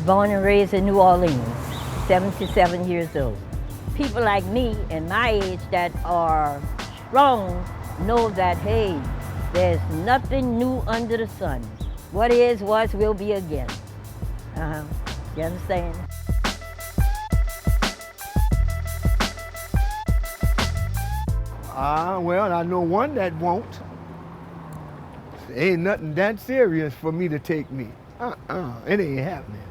born and raised in New Orleans, 77 years old. People like me and my age that are strong know that, hey, there's nothing new under the sun. What is, was, will be again. You understand? Well, I know one that won't. Ain't nothing that serious for me to take me. It ain't happening.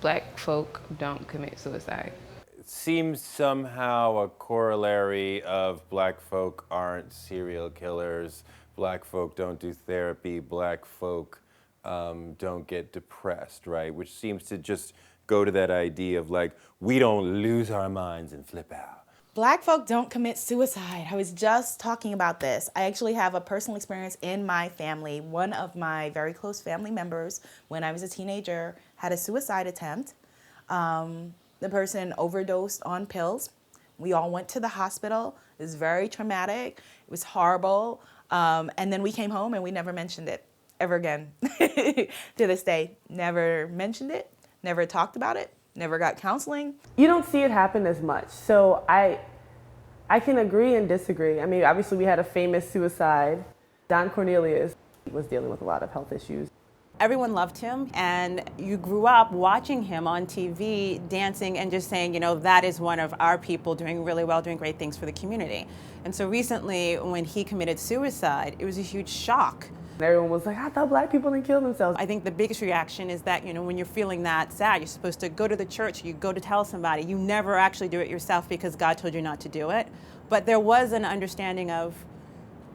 Black folk don't commit suicide. It seems somehow a corollary of black folk aren't serial killers, black folk don't do therapy, black folk don't get depressed, right? Which seems to just go to that idea of like, we don't lose our minds and flip out. Black folk don't commit suicide. I was just talking about this. I actually have a personal experience in my family. One of my very close family members, when I was a teenager, had a suicide attempt. The person overdosed on pills. We all went to the hospital. It was very traumatic. It was horrible. And then we came home and we never mentioned it ever again. To this day, never mentioned it, never talked about it, never got counseling. You don't see it happen as much. So I can agree and disagree. I mean, obviously we had a famous suicide. Don Cornelius was dealing with a lot of health issues. Everyone loved him, and you grew up watching him on TV dancing and just saying, you know, that is one of our people doing really well, doing great things for the community. And so recently, when he committed suicide, it was a huge shock. Everyone was like, I thought black people didn't kill themselves. I think the biggest reaction is that, you know, when you're feeling that sad, you're supposed to go to the church, you go to tell somebody. You never actually do it yourself because God told you not to do it. But there was an understanding of,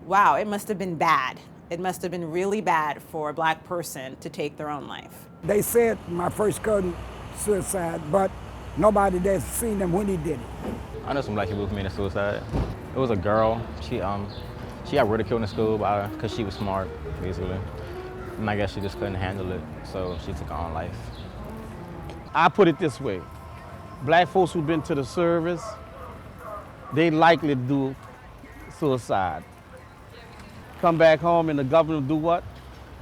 wow, it must have been bad. It must have been really bad for a black person to take their own life. They said my first cousin suicide, but nobody that's seen him when he did it. I know some black people who committed suicide. It was a girl. She got ridiculed in school because she was smart, basically. And I guess she just couldn't handle it, so she took her own life. I put it this way. Black folks who've been to the service, they likely to do suicide. Come back home and the government do what?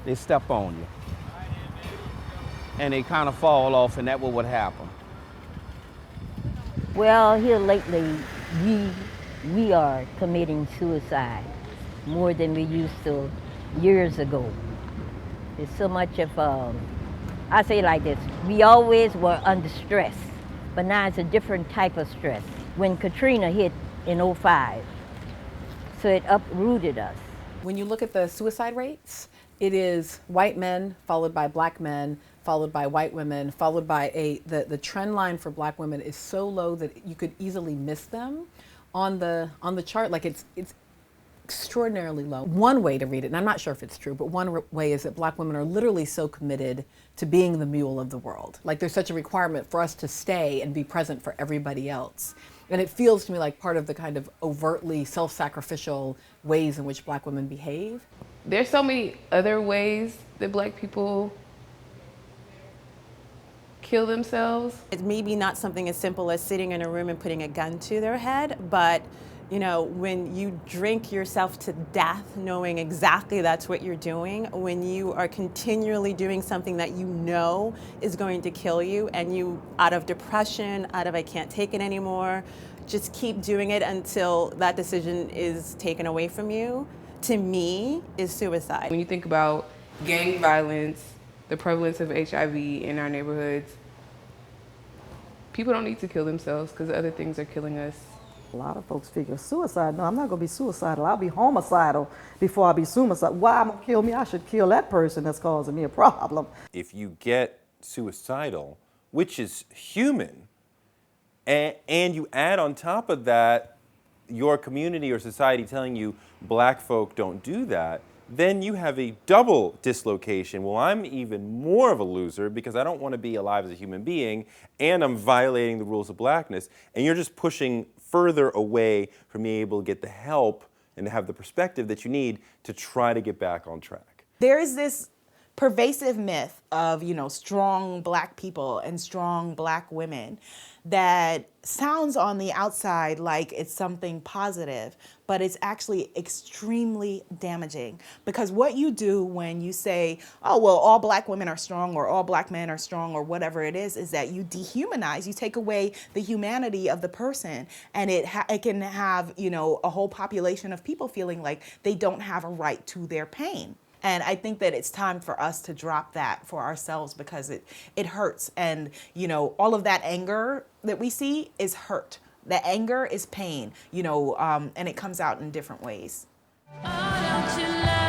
They step on you. And they kind of fall off, and that's what would happen. Well, here lately, we are committing suicide more than we used to years ago. There's so much of, I say it like this, we always were under stress, but now it's a different type of stress. When Katrina hit in '05, so it uprooted us. When you look at the suicide rates, it is white men followed by black men, followed by white women, followed by the trend line for black women is so low that you could easily miss them on the chart. Like it's extraordinarily low. One way to read it, and I'm not sure if it's true, but one way is that black women are literally so committed to being the mule of the world. Like there's such a requirement for us to stay and be present for everybody else. And it feels to me like part of the kind of overtly self-sacrificial ways in which black women behave. There's so many other ways that black people kill themselves. It's maybe not something as simple as sitting in a room and putting a gun to their head, but you know, when you drink yourself to death, knowing exactly that's what you're doing, when you are continually doing something that you know is going to kill you, and you, out of depression, out of I can't take it anymore, just keep doing it until that decision is taken away from you, to me, is suicide. When you think about gang violence, the prevalence of HIV in our neighborhoods, people don't need to kill themselves because other things are killing us. A lot of folks figure suicide, no, I'm not gonna be suicidal. I'll be homicidal before I be suicidal. Why I'm gonna kill me? I should kill that person that's causing me a problem. If you get suicidal, which is human, and you add on top of that your community or society telling you black folk don't do that, then you have a double dislocation. Well, I'm even more of a loser because I don't want to be alive as a human being, and I'm violating the rules of blackness, and you're just pushing further away from being able to get the help and to have the perspective that you need to try to get back on track. There is this pervasive myth of, you know, strong black people and strong black women that sounds on the outside like it's something positive, but it's actually extremely damaging. Because what you do when you say, oh, well, all black women are strong or all black men are strong or whatever it is that you dehumanize, you take away the humanity of the person, and it can have, you know, a whole population of people feeling like they don't have a right to their pain. And I think that it's time for us to drop that for ourselves, because it hurts. And, you know, all of that anger that we see is hurt. The anger is pain, you know, and it comes out in different ways. Oh, don't you love